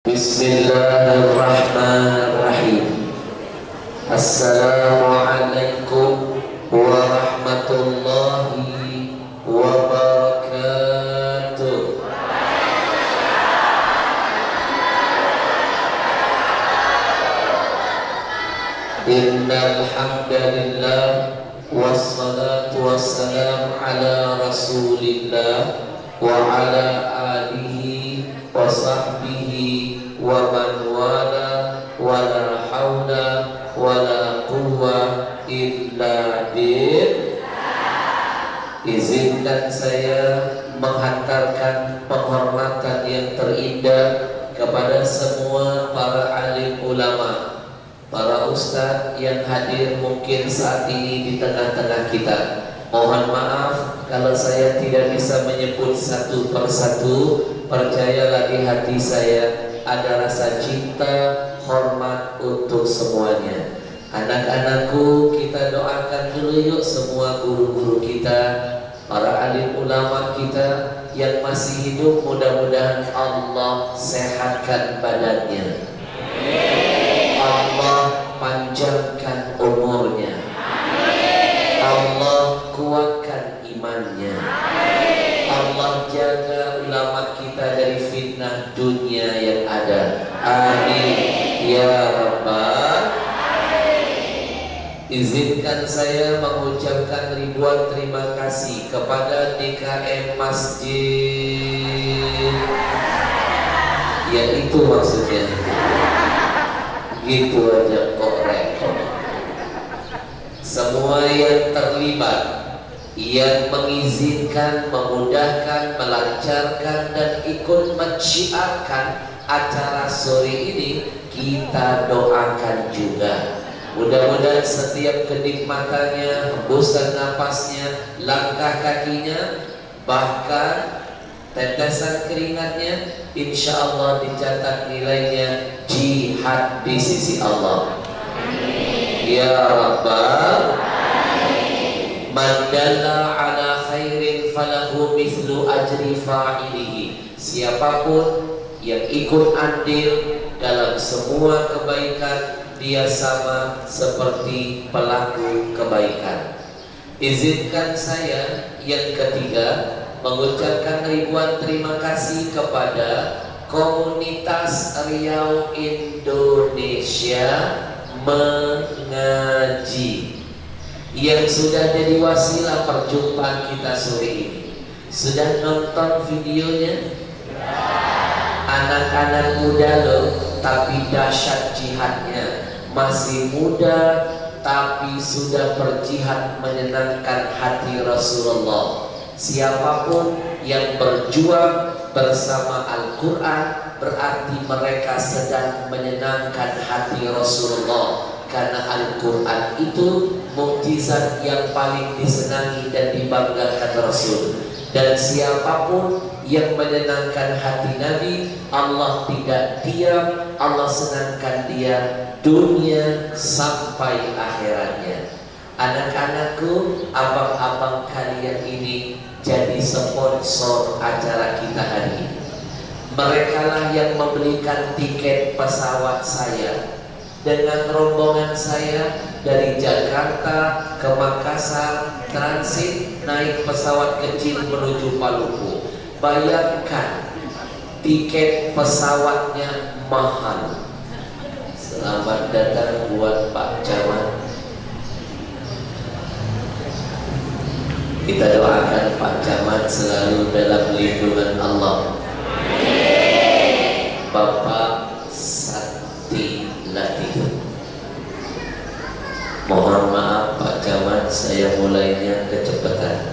Bismillahirrahmanirrahim. Assalamualaikum warahmatullahi wabarakatuh. Innal hamdalillah wassalatu wassalamu ala rasulillah wa ala alihi wa sahbihi wa man wala wala haula wala quwwa illa billah. Izinkan saya menghantarkan penghormatan yang terindah kepada semua para alim ulama, para ustadz yang hadir mungkin saat ini di tengah-tengah kita. Mohon maaf kalau saya tidak bisa menyebut satu persatu. Percayalah di hati saya ada rasa cinta, hormat untuk semuanya. Anak-anakku, kita doakan dulu yuk semua guru-guru kita, para alim ulama kita yang masih hidup, mudah-mudahan Allah sehatkan badannya, Allah panjangkan umurnya, Allah kuatkan imannya, Allah jaga ulama kita dari fitnah dunia yang ada. Amin ya rabbal. Izinkan saya mengucapkan ribuan terima kasih kepada DKM Masjid. Ya itu maksudnya. Gitu aja kok repot. Semua yang terlibat, yang mengizinkan, memudahkan, melancarkan dan ikut menciarkan acara sore ini, kita doakan juga. Mudah-mudahan setiap kenikmatannya, hembusan napasnya, langkah kakinya, bahkan tetesan keringatnya, insya Allah dicatat nilainya jihad di sisi Allah. Ya Rabbal. Man dalla ala khairin falahu mithlu ajri fa'ilihi. Siapapun yang ikut andil dalam semua kebaikan, dia sama seperti pelaku kebaikan. Izinkan saya yang ketiga mengucapkan ribuan terima kasih kepada komunitas Riau Indonesia Mengaji yang sudah jadi wasilah perjumpaan kita sore ini. Sudah nonton videonya? Anak-anak muda loh, tapi dahsyat jihadnya. Masih muda tapi sudah berjihad menyenangkan hati Rasulullah. Siapapun yang berjuang bersama Al-Quran berarti mereka sedang menyenangkan hati Rasulullah. Karena Al-Quran itu mukjizat yang paling disenangi dan dibanggakan Rasul. Dan siapapun yang menyenangkan hati Nabi, Allah tidak diam, Allah senangkan dia dunia sampai akhiratnya. Anak-anakku, abang-abang kalian ini jadi sponsor acara kita hari ini. Merekalah yang membelikan tiket pesawat saya dengan rombongan saya dari Jakarta ke Makassar, transit naik pesawat kecil menuju Maluku. Bayangkan, tiket pesawatnya mahal. Selamat datang buat Pak Camat. Kita doakan Pak Camat selalu dalam lindungan Allah. Bapak Sakti Latif. Mohon maaf Pak Camat, saya mulainya kecepatan.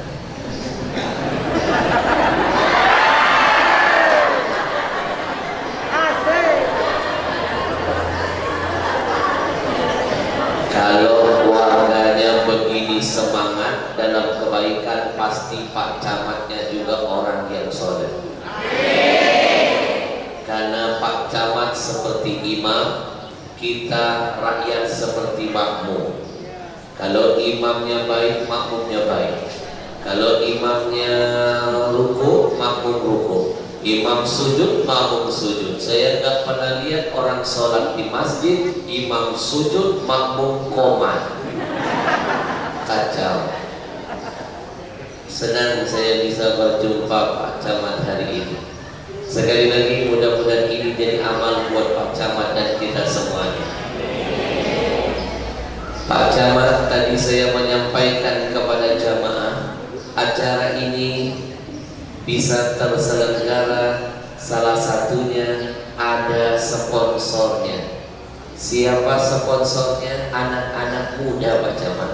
Kalau warganya begini semangat dalam kebaikan, pasti Pak Camatnya juga orang yang soleh. Karena Pak Camat seperti imam, kita rakyat seperti makmum. Kalau imamnya baik, makmumnya baik. Kalau imamnya ruku, makmum ruku. Imam sujud, makmum sujud. Saya nggak pernah lihat orang sholat di masjid, imam sujud, makmum koma. Kacau. Senang saya bisa berjumpa Pak Camat hari ini. Sekali lagi mudah-mudahan ini jadi amal buat Pak Camat dan kita semuanya. Pak Camat, tadi saya menyampaikan kepada jamaah, acara ini bisa terselenggara salah satunya ada sponsornya. Siapa sponsornya? Anak-anak muda Pak Camat.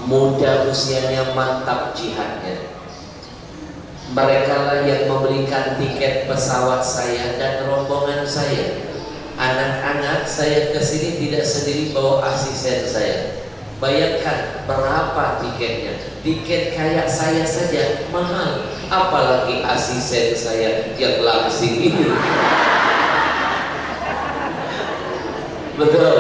Muda usianya mantap jihadnya. Mereka lah yang memberikan tiket pesawat saya dan rombongan saya. Anak-anak saya kesini tidak sendiri, bawa asisten saya. Bayangkan berapa tiketnya. Tiket kayak saya saja mahal, apalagi asisten saya yang langsing ini. Betul.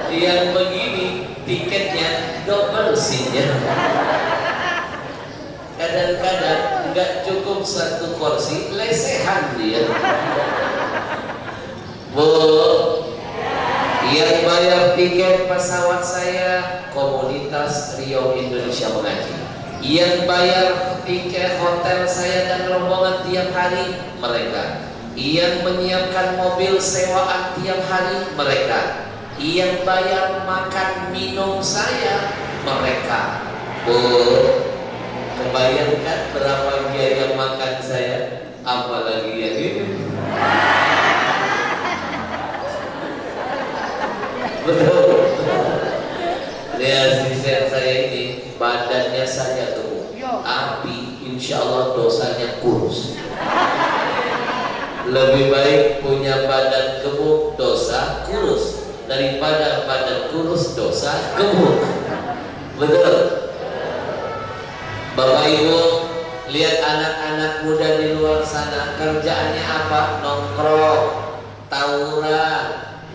Yang begini tiketnya double seatnya. Kadang-kadang nggak cukup satu kursi, lesehan dia. Bu, yang bayar tiket pesawat saya komunitas Rio Indonesia Mengaji. Yang bayar tiket hotel saya dan rombongan tiap hari mereka. Yang menyiapkan mobil sewaan tiap hari mereka. Yang bayar makan minum saya mereka. Bu, kebayangkan berapa biaya makan saya, apalagi yang ini. Betul. Lihat asisten saya ini badannya saja gemuk, tapi insya Allah dosanya kurus. Lebih baik punya badan gemuk dosa kurus daripada badan kurus dosa gemuk. Betul. Bapak Ibu, lihat anak-anak muda di luar sana kerjaannya apa? Nongkrong, tawuran,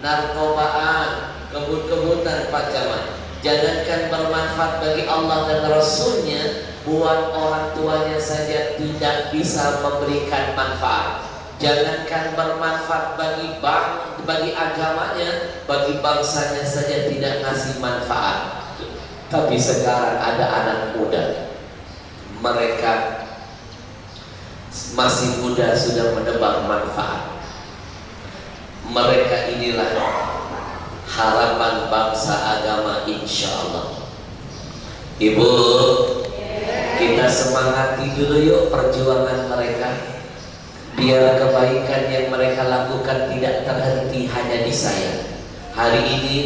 narkobaan, kebut-kebutan Pak Camat. Jangankan bermanfaat bagi Allah dan Rasulnya, buat orang tuanya saja tidak bisa memberikan manfaat. Jangankan bermanfaat bagi agamanya, bagi bangsanya saja tidak ngasih manfaat. Tapi sekarang ada anak muda, mereka masih muda sudah menebak manfaat. Mereka inilah harapan bangsa agama insya Allah. Ibu, kita semangati dulu yuk perjuangan mereka, biar kebaikan yang mereka lakukan tidak terhenti hanya di saya. Hari ini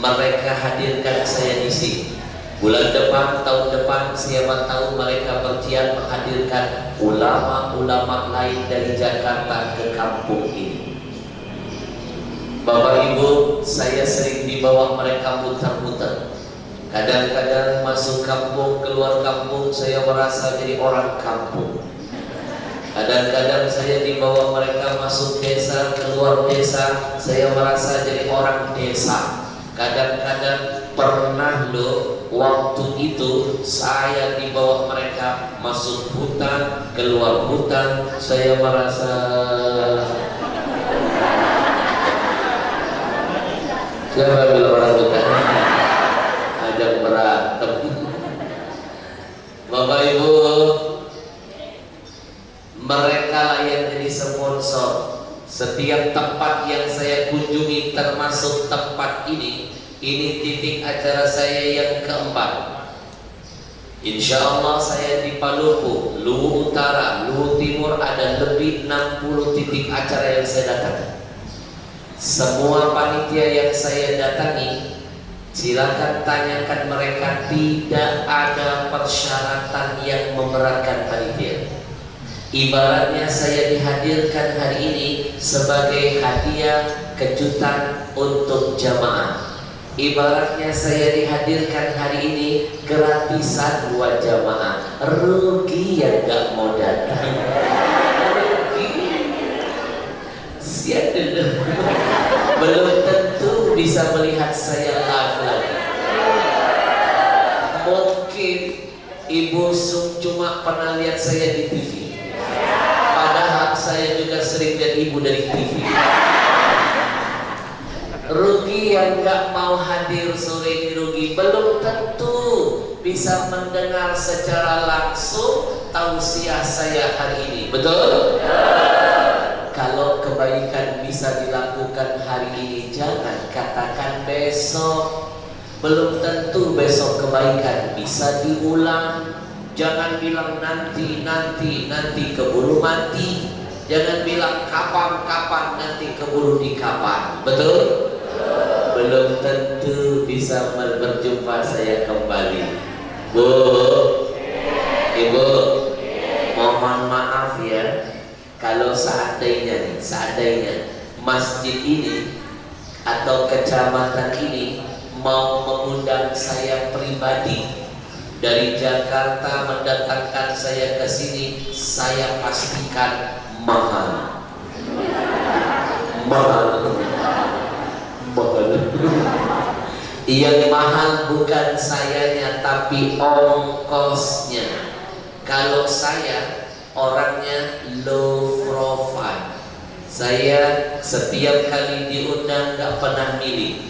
mereka hadirkan saya di sini. Bulan depan, tahun depan, siapa tahu mereka berjiat menghadirkan ulama-ulama lain dari Jakarta ke kampung ini. Bapak Ibu, saya sering dibawa mereka muter-muter. Kadang-kadang masuk kampung, keluar kampung, saya merasa jadi orang kampung. Kadang-kadang saya dibawa mereka masuk desa, keluar desa, saya merasa jadi orang desa. Kadang-kadang pernah loh, waktu itu saya dibawa mereka masuk hutan, keluar hutan, saya merasa siapa bilang orang hutan? Ajak berantem. Bapak Ibu, mereka lah yang jadi sponsor. Setiap tempat yang saya kunjungi termasuk tempat ini titik acara saya yang keempat. Insya Allah saya di Palopo, Luwu Utara, Luwu Timur ada lebih 60 titik acara yang saya datangi. Semua panitia yang saya datangi, silakan tanyakan mereka, tidak ada persyaratan yang memberatkan panitia. Ibaratnya saya dihadirkan hari ini sebagai hadiah kejutan untuk jamaah. Ibaratnya saya dihadirkan hari ini gratisan buat jamaah. Rugi yang gak mau datang. Rugi. Siap dulu. Belum tentu bisa melihat saya live lagi. Mungkin Ibu Sum cuma pernah lihat saya di TV. saya juga sering lihat ibu dari TV. Rugi yang gak mau hadir sore ini rugi. Belum tentu bisa mendengar secara langsung tausiah saya hari ini. Betul? Kalau kebaikan bisa dilakukan hari ini, jangan katakan besok. Belum tentu besok kebaikan bisa diulang. Jangan bilang nanti keburu mati. Jangan bilang kapan nanti keburu di kapan. Betul? Belum tentu bisa berjumpa saya kembali. Bu, Ibu, mohon maaf ya, kalau seandainya masjid ini atau kecamatan ini mau mengundang saya pribadi dari Jakarta mendatangkan saya ke sini, saya pastikan mahal. Yang mahal bukan sayanya, tapi ongkosnya. Kalau saya orangnya low profile, saya setiap kali diundang gak pernah milih.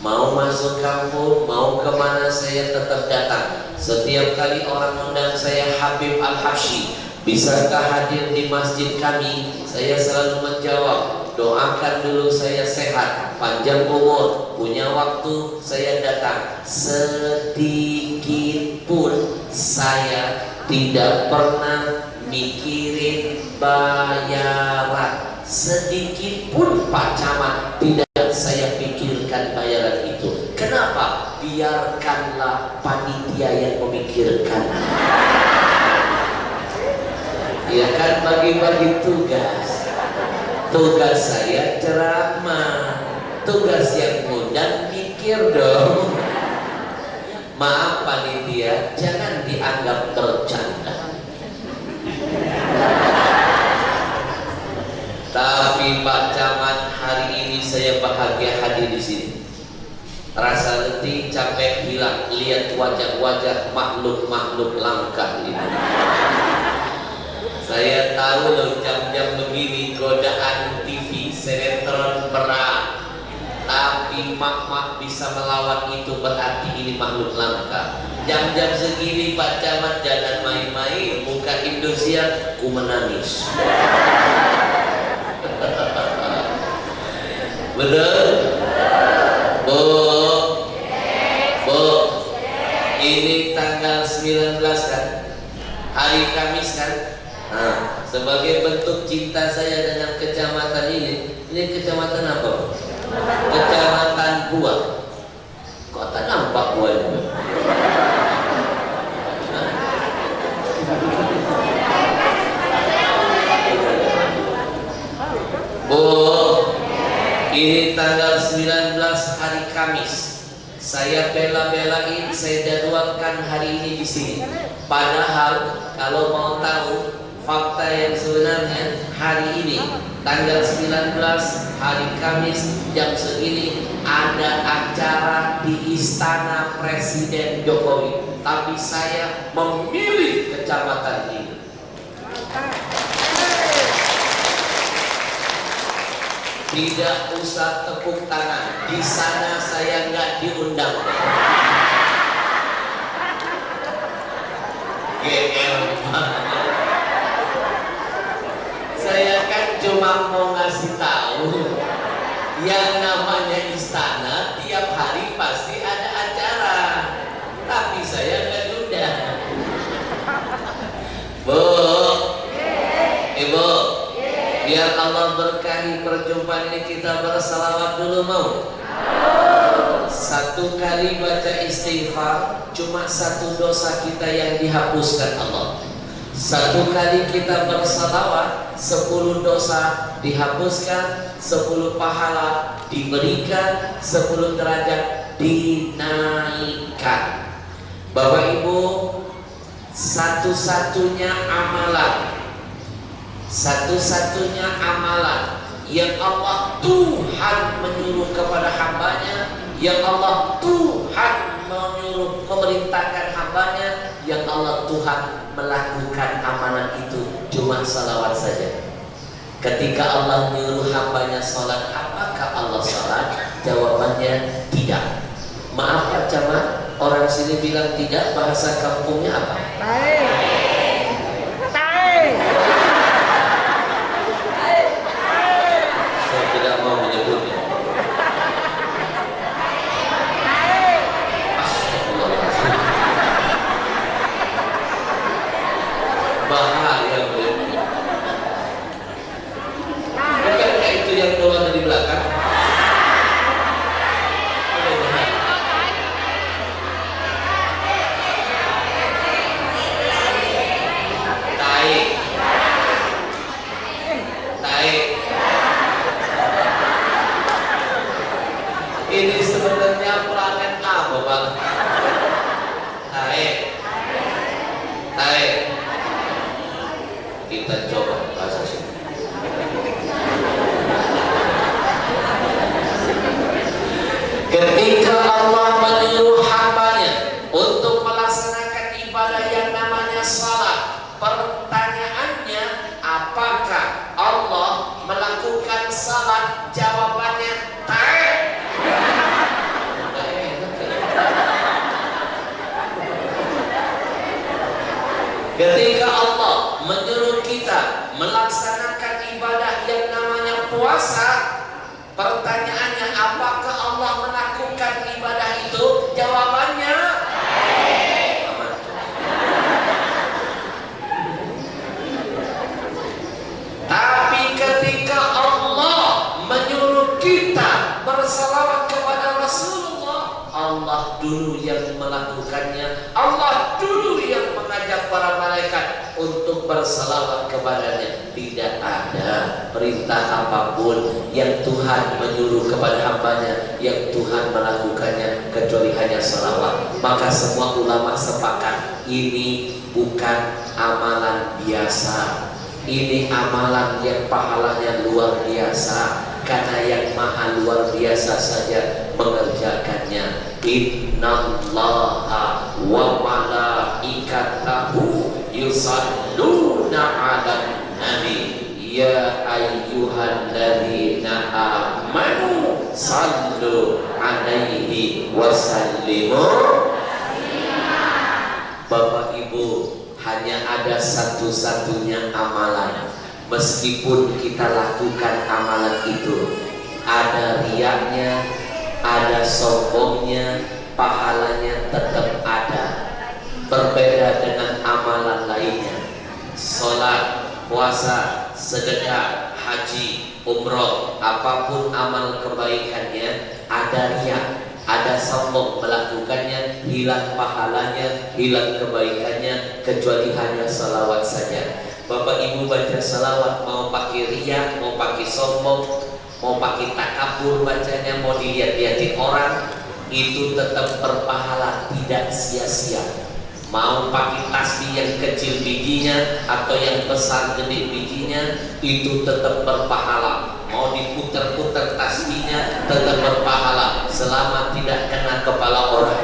Mau masuk kampung, mau kemana saya tetap datang. Setiap kali orang undang saya Habib Al-Habsyi, bisakah hadir di masjid kami? Saya selalu menjawab, doakan dulu saya sehat, panjang umur, punya waktu saya datang. Sedikit pun saya tidak pernah mikirin bayaran. Sedikit pun Pak Camat tidak saya pikirkan bayaran itu. Kenapa? Biarkanlah panitia yang memikirkan. Ya kan, bagi-bagi tugas. Tugas saya ceramah, tugas yang ngundang mikir dong. Maaf panitia, jangan dianggap bercanda. Tapi Pak Camat, hari ini saya bahagia hadir di sini. Rasa letih, capek hilang, lihat wajah-wajah makhluk-makhluk langka ini. Saya tahu loh jam-jam begini godaan TV, sinetron berat. Tapi mak-mak bisa melawan itu, berarti ini makhluk langka. Jam-jam segini Pak Camat jangan main-main, buka Indosiar, ku menangis. Betul? Bu, ini tanggal 19 kan? Hari Kamis kan? Nah, sebagai bentuk cinta saya dengan kecamatan ini kecamatan apa? Kecamatan Buah. Kok tak nampak buahnya? Bu, ini tanggal 19 hari Kamis. Saya bela-belain, saya jadwalkan hari ini di sini. Padahal kalau mau tahu fakta yang sebenarnya, hari ini tanggal 19 hari Kamis jam segini ada acara di Istana Presiden Jokowi. Tapi saya memilih kecamatan ini. Tidak usah tepuk tangan, di sana saya nggak diundang. GL. Saya kan cuma mau ngasih tahu, yang namanya istana tiap hari pasti ada acara, tapi saya nggak diundang. Bu, Ibu, biar Allah berkahi perjumpaan ini, kita bersalawat dulu mau? Satu kali baca istighfar, cuma satu dosa kita yang dihapuskan Allah. Satu kali kita bersalawat, 10 dosa dihapuskan, 10 pahala diberikan, 10 derajat dinaikkan. Bapak Ibu, satu-satunya amalan yang Allah Tuhan menyuruh kepada hambanya, yang Allah Tuhan menyuruh memerintahkan hambanya, yang Allah Tuhan melakukan amanat itu cuma salawat saja. Ketika Allah nyuruh hambanya sholat, apakah Allah sholat? Jawabannya tidak. Maaf Pak Camat, orang sini bilang tidak, bahasa kampungnya apa? Saya tidak mau menyebutnya. Astagfirullahaladzim. Bahaya beliau. Bukankah itu yang keluar dari belakang? Ini sebenarnya planet apa, Pak? Tae. Kita coba bahasa sini. Ketika Allah menyuruh hambanya untuk melaksanakan ibadah yang namanya salat, pertanyaannya, apakah Allah melakukan salat? Jawabannya tae. Ketika Allah menyuruh kita melaksanakan ibadah yang namanya puasa, pertanyaannya, apakah Allah melakukan ibadah itu? Jawabannya aman. Tapi ketika Allah menyuruh kita bersalawat kepada Rasulullah, Allah dulu yang melakukannya. Allah dulu yang mengajak para malaikat untuk bersalawat kepadanya. Tidak ada perintah apapun yang Tuhan menyuruh kepada hambanya yang Tuhan melakukannya kecuali hanya salawat. Maka semua ulama sepakat, ini bukan amalan biasa. Ini amalan yang pahalanya luar biasa, karena yang maha luar biasa saja mengerjakannya. Innallaha wa malaikatahu yusalluna 'alan nabi ya ayyuhalladzina amanu sallu 'alaihi wa sallimu. Bapak Ibu, hanya ada satu-satunya amalan. Meskipun kita lakukan amalan itu, ada riyaknya, ada sombongnya, pahalanya tetap ada. Berbeda dengan amalan lainnya. Sholat, puasa, sedekah, haji, umroh, apapun amal kebaikannya, ada riya, ada sombong melakukannya, hilang pahalanya, hilang kebaikannya, kecuali hanya salawat saja. Bapak Ibu baca salawat, mau pakai riya, mau pakai sombong, mau pakai takabur bacanya, mau dilihat-lihatin orang, itu tetap berpahala, tidak sia-sia. Mau pakai tasbih yang kecil bijinya atau yang besar gede bijinya, itu tetap berpahala. Mau diputer-puter tasbihnya tetap berpahala selama tidak kena kepala orang.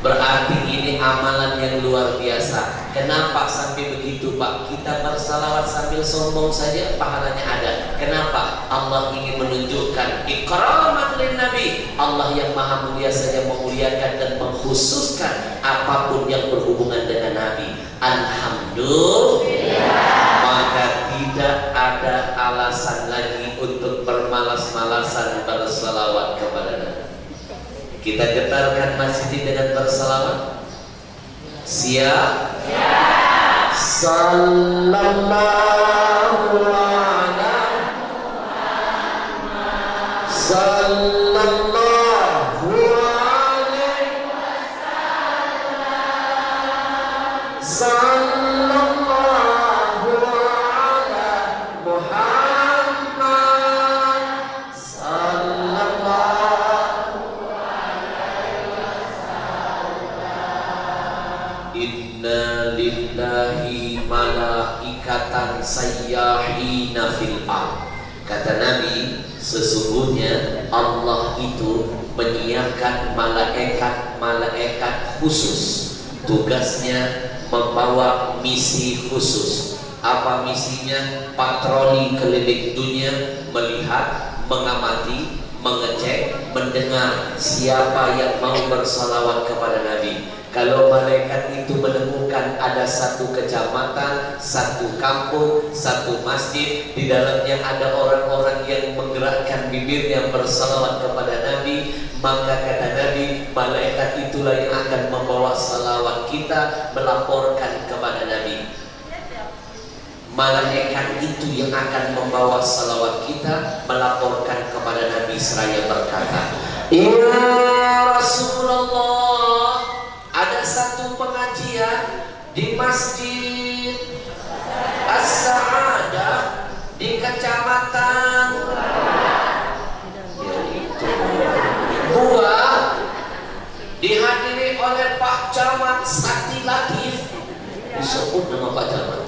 Berarti ini amalan yang luar biasa. Kenapa sampai begitu, Pak? Kita bersalawat sambil sombong saja pahalanya ada. Kenapa? Allah ingin menunjukkan ikraman lin nabi. Allah yang maha mulia saja memuliakan dan mengkhususkan apapun yang berhubungan dengan Nabi. Alhamdulillah. Maka tidak ada alasan lagi untuk bermalas-malasan bersalawat kepada Nabi. Kita getarkan masjid dengan bersalawat. Siap? Siap. Sallallahu alaihi wasallam. Sallallahu alaihi wasallam. Sallallahu ala Muhammad. Sallallahu. Inna lillahi malaikatan sayyahina fil ard. Kata Nabi, sesungguhnya Allah itu menyiapkan malaikat-malaikat khusus. Tugasnya membawa misi khusus. Apa misinya? Patroli keliling dunia, melihat, mengamati, mengecek, mendengar siapa yang mau bersalawat kepada Nabi. Kalau malaikat itu menemukan ada satu kecamatan, satu kampung, satu masjid, di dalamnya ada orang-orang yang menggerakkan bibirnya bersalawat kepada Nabi, maka kata Nabi, malaikat itulah yang akan membawa salawat kita, melaporkan kepada Nabi. Malaikat itu yang akan membawa salawat kita, melaporkan kepada Nabi seraya berkata, "Ya Rasulullah, ada satu pengajian di Masjid As-Sa'adah di kecamatan yaitu Buah, dihadiri oleh Pak Camat Sakti Latif." Disebut nama Pak Camat.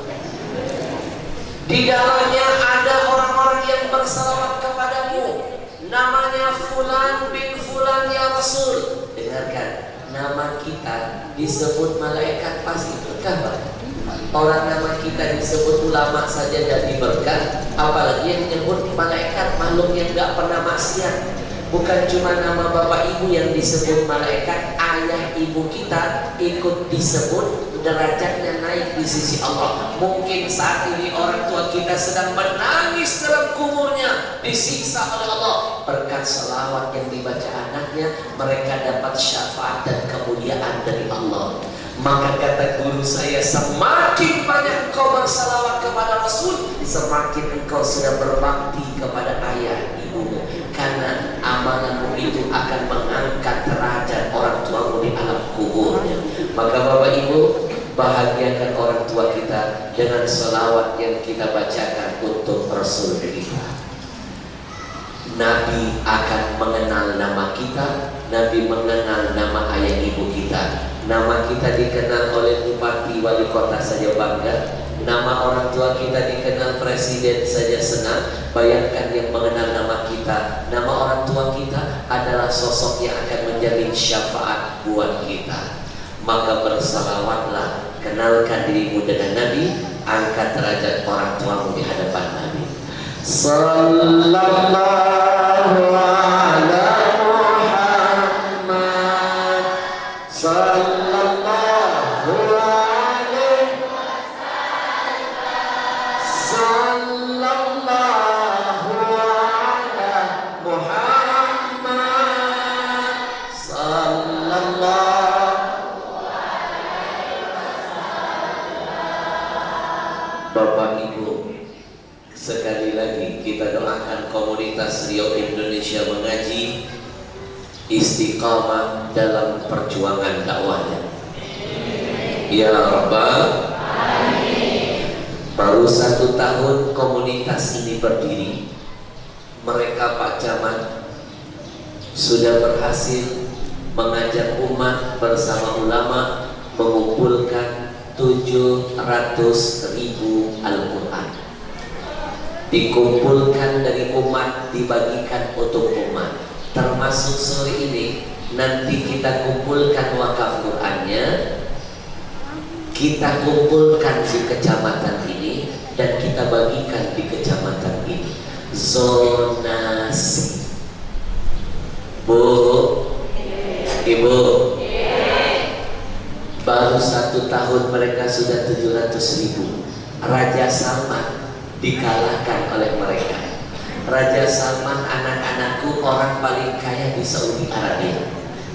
Di dalamnya ada orang-orang yang bersalawat kepadamu, namanya Fulan bin Fulan ya Rasul. Dengarkan, nama kita disebut malaikat pasti berkah. Orang nama kita disebut ulama saja jadi berkah, apalagi yang menyebut malaikat, makhluk yang gak pernah maksiat. Bukan cuma nama bapak ibu yang disebut malaikat, ayah ibu kita ikut disebut, derajatnya naik di sisi Allah. Mungkin saat ini orang tua kita sedang menangis dalam kuburnya, disiksa oleh Allah. Berkat selawat yang dibaca anaknya, mereka dapat syafaat dan kemuliaan dari Allah. Maka kata guru saya, semakin banyak engkau bersalawat kepada Rasul, semakin engkau sudah berbakti kepada ayah ibumu, karena amalanmu itu akan mengangkat derajat orang tuamu di alam kuburnya. Maka Bapak Ibu, bahagiakan orang tua kita dengan selawat yang kita bacakan untuk Rasul kita. Nabi akan mengenal nama kita, Nabi mengenal nama ayah ibu kita. Nama kita dikenal oleh bupati wali kota saja bangga, nama orang tua kita dikenal presiden saja senang. Bayangkan yang mengenal nama kita, nama orang tua kita adalah sosok yang akan menjadi syafaat buat kita. Maka bersalawatlah, kenalkan dirimu dengan Nabi, angkat derajat orang tuamu di hadapan Nabi. Sallallahu ala Muhammad, sallallahu alaihi wasallam, sallallahu ala Muhammad, sallallahu. Bapak Ibu, sekali lagi kita doakan komunitas Riau Indonesia Mengaji istiqamah dalam perjuangan dakwahnya. Ya Rabbal Alamin. Baru 1 tahun komunitas ini berdiri, mereka Pak Camat sudah berhasil mengajak umat bersama ulama mengumpulkan 700.000 Al-Quran, dikumpulkan dari umat, dibagikan untuk umat. Termasuk sore ini nanti kita kumpulkan wakaf Qurannya, kita kumpulkan di kecamatan ini dan kita bagikan di kecamatan ini. Zonasi. Bu, Ibu, baru 1 tahun mereka sudah 700.000. Raja Salman dikalahkan oleh mereka. Raja Salman, anak-anakku, orang paling kaya di Saudi Arabia.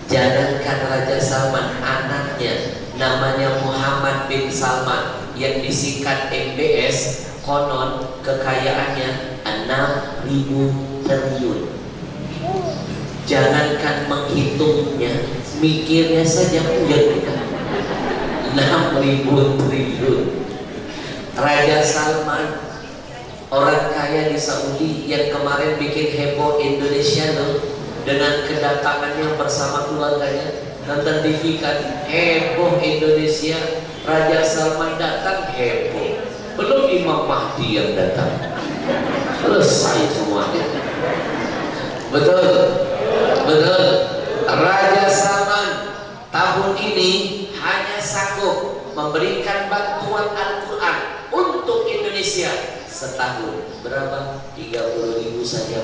Jangankan Raja Salman, anaknya namanya Muhammad bin Salman yang disingkat MBS, konon kekayaannya 6.000 triliun. Jangankan menghitungnya, mikirnya saja enggak. 6.000 triliun. Raja Salman, orang kaya di Saudi yang kemarin bikin heboh Indonesia loh, dengan kedatangannya bersama keluarganya. Nonton TV kan, heboh Indonesia, Raja Salman datang, heboh. Belum Imam Mahdi yang datang, selesai semuanya. Betul, betul. Raja Salman tahun ini hanya sanggup memberikan bantuan Al-Quran untuk Indonesia setahun berapa? 30.000 saja.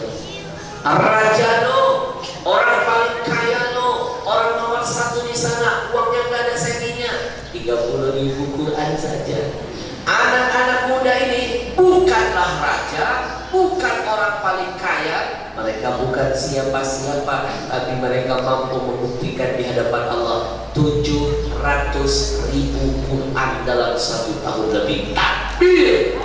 Raja no, orang paling kaya no, orang nomor satu di sana, uangnya nggak ada sentinya, 30.000 Quran saja. Anak-anak muda ini bukanlah raja, bukan orang paling kaya, mereka bukan siapa-siapa, tapi mereka mampu membuktikan di hadapan Allah 700.000 Quran dalam 1 tahun lebih. Takbir!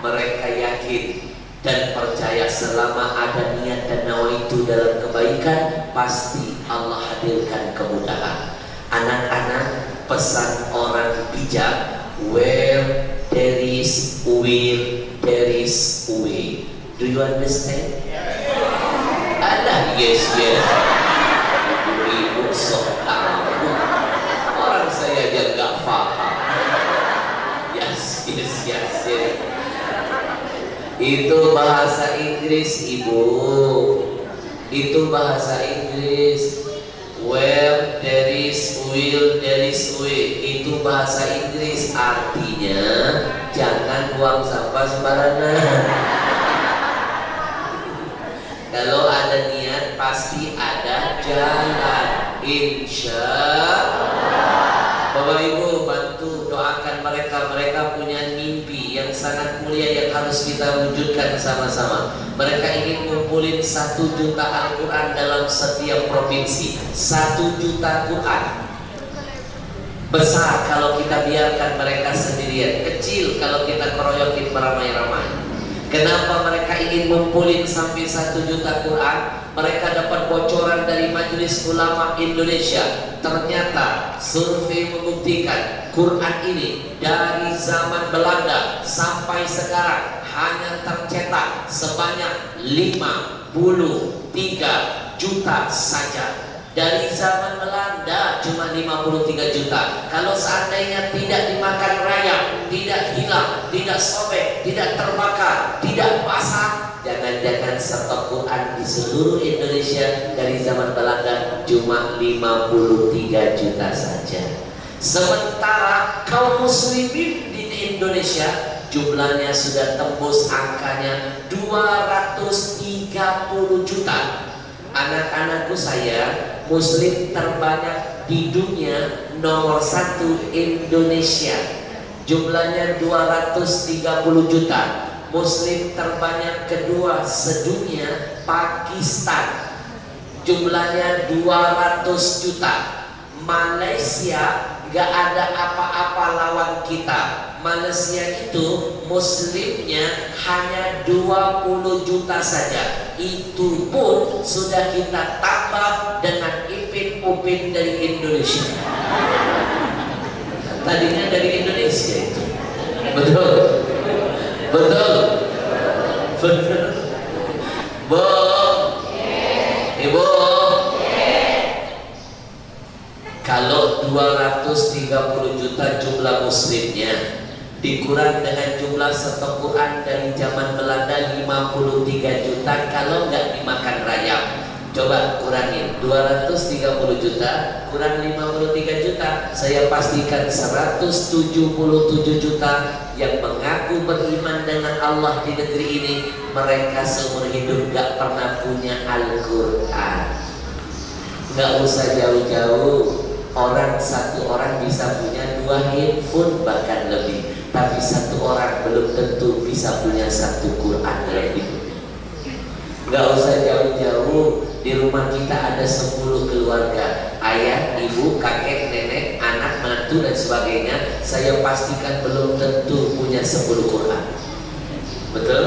Mereka yakin dan percaya selama ada niat dan nawaitu dalam kebaikan, pasti Allah hadirkan kemudahan. Anak-anak, pesan orang bijak, where there is will, there is way. Do you understand? Alah, yes. Ibu sok tahu. Orang saya aja nggak paham. Yes. Itu bahasa Inggris, Ibu. Itu bahasa Inggris. Where there is will, there is way. Itu bahasa Inggris, artinya jangan buang sampah sembarangan. Kalau ada niat pasti ada jalan, insya Allah. Bapak Ibu bantu doakan mereka. Mereka punya mimpi yang sangat mulia yang harus kita wujudkan sama-sama. Mereka ingin ngumpulin 1 juta Al-Quran dalam setiap provinsi. 1 juta Quran. Besar kalau kita biarkan mereka sendirian, kecil kalau kita keroyokin beramai-ramai. Kenapa mereka ingin ngumpulin sampai 1 juta Quran? Mereka dapat bocoran dari Majelis Ulama Indonesia. Ternyata survei membuktikan Quran ini dari zaman Belanda sampai sekarang hanya tercetak sebanyak 53 juta saja. Dari zaman Belanda cuma 53 juta. Kalau seandainya tidak dimakan rayap, tidak hilang, tidak sobek, tidak terbakar, tidak basah, jangan-jangan stok Quran di seluruh Indonesia dari zaman Belanda cuma 53 juta saja. Sementara kaum muslimin di Indonesia jumlahnya sudah tembus angkanya 230 juta. Anak-anakku saya, muslim terbanyak di dunia nomor 1 Indonesia, jumlahnya 230 juta. Muslim terbanyak kedua sedunia Pakistan, jumlahnya 200 juta. Malaysia gak ada apa-apa lawan kita. Malaysia itu muslimnya hanya 20 juta saja. Itu pun sudah kita tambah dengan Ipin-Upin dari Indonesia. Tadinya dari Indonesia itu. Betul. Bu, Ibu, kalau 230 juta jumlah muslimnya dikurang dengan jumlah stok Quran dari zaman Belanda 53 juta, kalau nggak dimakan rayap, coba kurangin 230 juta kurang 53 juta, saya pastikan 177 juta yang mengaku beriman dengan Allah di negeri ini, mereka seumur hidup nggak pernah punya Al-Quran. Nggak usah jauh-jauh, satu orang bisa punya 2 handphone bahkan lebih. Tapi satu orang belum tentu bisa punya 1 Quran dalam hidupnya. Gak usah jauh-jauh, di rumah kita ada 10 keluarga, ayah, ibu, kakek, nenek, anak, menantu dan sebagainya. Saya pastikan belum tentu punya 10 Quran. Betul?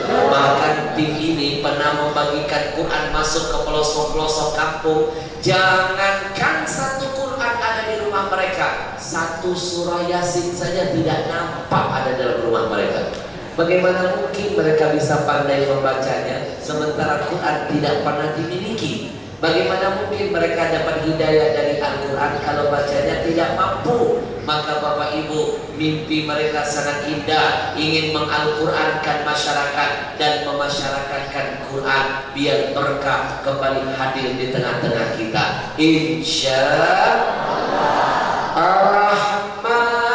Bahkan tim ini pernah membagikan Quran masuk ke pelosok-pelosok kampung. Jangankan 1 Quran ada di rumah mereka, 1 surah Yasin saja tidak nampak ada dalam rumah mereka. Bagaimana mungkin mereka bisa pandai membacanya sementara Quran tidak pernah dimiliki? Bagaimana mungkin mereka dapat hidayah dari Al-Quran kalau bacanya tidak mampu? Maka Bapak Ibu, mimpi mereka sangat indah, ingin mengal-Qurankan masyarakat dan memasyarakatkan Quran biar berkah kembali hadir di tengah-tengah kita. Insya Allah. Ar-Rahman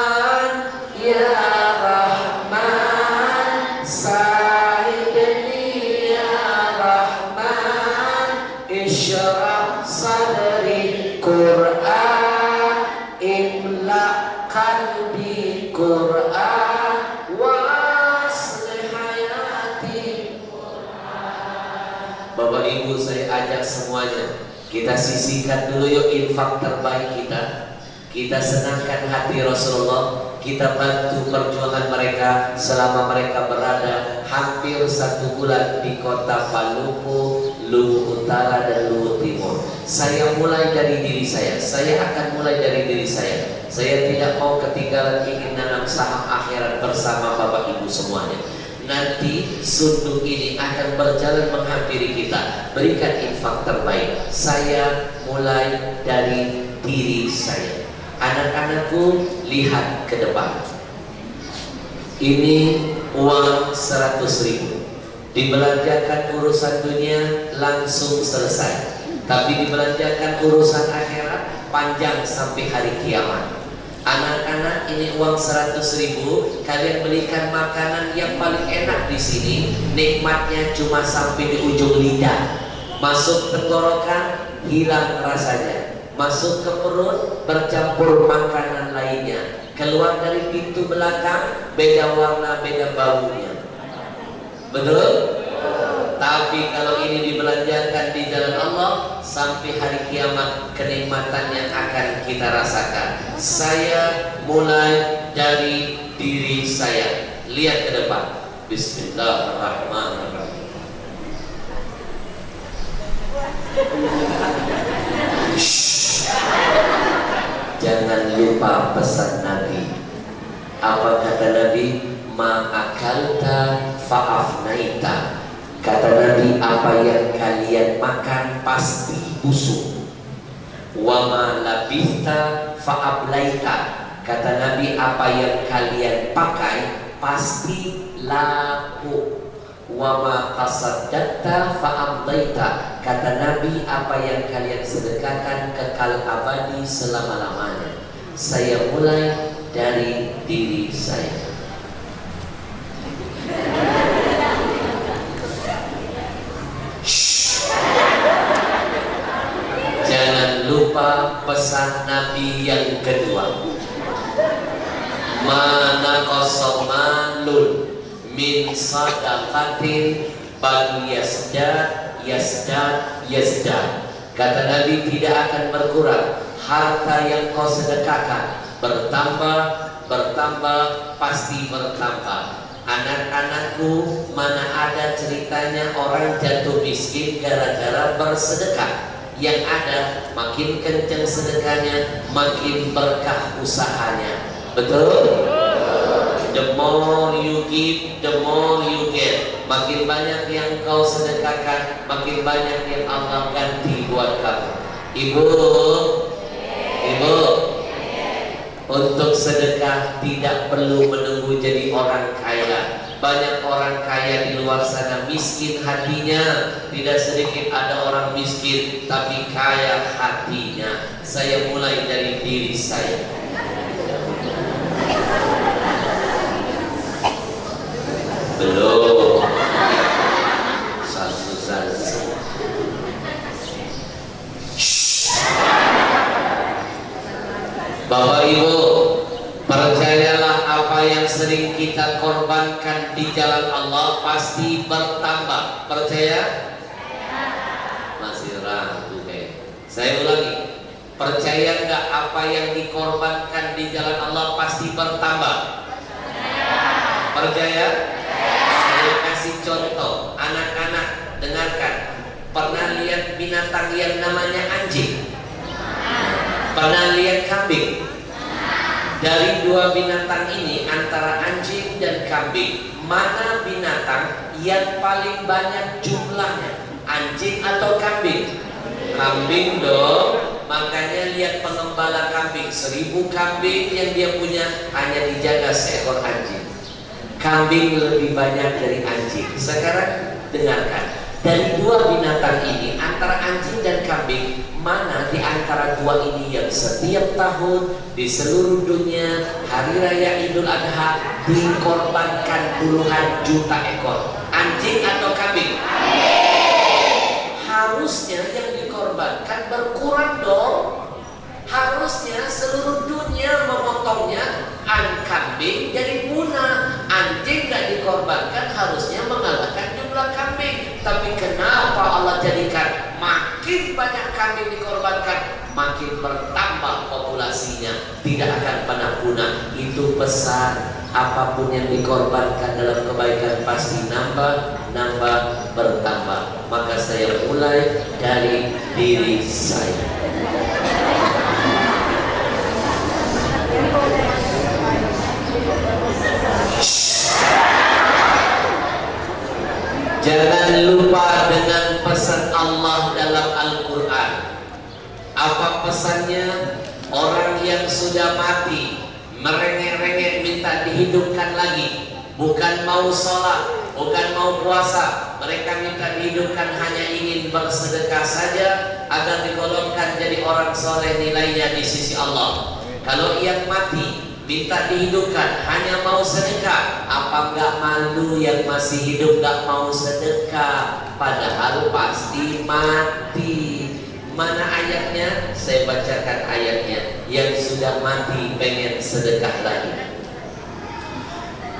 syarah sadri Quran, imla qalbi Quran, wasli hayati Quran. Bapak Ibu, saya ajak semuanya, kita sisihkan dulu yuk infak terbaik kita. Kita senangkan hati Rasulullah, kita bantu perjuangan mereka selama mereka berada hampir 1 bulan di kota Paluku, Luwu Utara dan Luwu Timur. Saya mulai dari diri saya akan mulai dari diri saya. Saya tidak mau ketinggalan, ingin nanam saham akhirat bersama Bapak Ibu semuanya. Nanti sunduk ini akan berjalan menghampiri kita. Berikan infak terbaik. Saya mulai dari diri saya. Anak-anakku, lihat ke depan. Ini uang 100.000. Dibelanjakan urusan dunia langsung selesai, tapi dibelanjakan urusan akhirat panjang sampai hari kiamat. Anak-anak, ini uang 100.000. Kalian belikan makanan yang paling enak di sini. Nikmatnya cuma sampai di ujung lidah. Masuk tenggorokan, hilang rasanya. Masuk ke perut, bercampur makanan lainnya. Keluar dari pintu belakang, beda warna, beda baunya. Betul? Tapi kalau ini dibelanjakan di jalan Allah, sampai hari kiamat kenikmatannya akan kita rasakan. Saya mulai dari diri saya. Lihat ke depan. Bismillahirrahmanirrahim. Jangan lupa pesan Nabi. Apa kata Nabi? Ma'akalta fa'afnaita. Kata Nabi, apa yang kalian makan pasti busuk. Wa ma labithta fa'ablaita. Kata Nabi, apa yang kalian pakai pasti laku. Wa ma tasaddaqta fa'amdaita. Kata Nabi, apa yang kalian sedekahkan kekal abadi selama-lamanya. Saya mulai dari diri saya. Jangan lupa pesan Nabi yang kedua. Mana qasamalun min sadaqatin bal yasdad. Kata Nabi, tidak akan berkurang harta yang kau sedekahkan, bertambah pasti bertambah. Anak-anakku, mana ada ceritanya orang jatuh miskin gara-gara bersedekah. Yang ada, makin kencang sedekahnya, makin berkah usahanya. Betul? The more you give, the more you get. Makin banyak yang kau sedekahkan, makin banyak yang Allah ganti buat kamu. Ibu, untuk sedekah tidak perlu menunggu jadi orang kaya. Banyak orang kaya di luar sana miskin hatinya. Tidak sedikit ada orang miskin tapi kaya hatinya. Saya mulai dari diri saya. Belum. Satu. Bapak Ibu, percayalah apa yang sering kita korbankan di jalan Allah pasti bertambah. Percaya? Masih ragu kayak. Saya ulangi. Percaya nggak apa yang dikorbankan di jalan Allah pasti bertambah? Percaya? Saya kasih contoh. Anak-anak, dengarkan. Pernah lihat binatang yang namanya anjing? Pernah lihat kambing? Dari dua binatang ini, antara anjing dan kambing, mana binatang yang paling banyak jumlahnya? Anjing atau kambing? Kambing dong. Makanya lihat pengembala kambing, 1000 kambing yang dia punya, hanya dijaga seekor anjing. Kambing lebih banyak dari anjing. Sekarang dengarkan. Dari dua binatang ini, antara anjing dan kambing, mana di antara dua ini yang setiap tahun di seluruh dunia Hari Raya Idul Adha dikorbankan puluhan juta ekor? Anjing atau kambing? Harusnya yang dikorbankan dikorbankan berkurang dong. Harusnya seluruh dunia memotongnya, kambing jadi punah. Anjing gak dikorbankan harusnya mengalahkan jumlah kambing. Tapi kenapa Allah jadikan makin banyak kambing dikorbankan, makin bertambah populasinya, tidak akan pernah punah. Itu pesan, apapun yang dikorbankan dalam kebaikan pasti nambah, bertambah. Maka saya mulai dari diri saya. Jangan lupa dengan pesan Allah dalam Al-Quran. Apa pesannya? Orang yang sudah mati merengek-rengek minta dihidupkan lagi, bukan mau sholat, bukan mau puasa. Mereka minta dihidupkan hanya ingin bersedekah saja agar digolongkan jadi orang soleh nilainya di sisi Allah. Kalau yang mati minta dihidupkan hanya mau sedekah, apa enggak malu yang masih hidup enggak mau sedekah, padahal pasti mati. Mana ayatnya? Saya bacakan ayatnya. Yang sudah mati pengen sedekah lagi.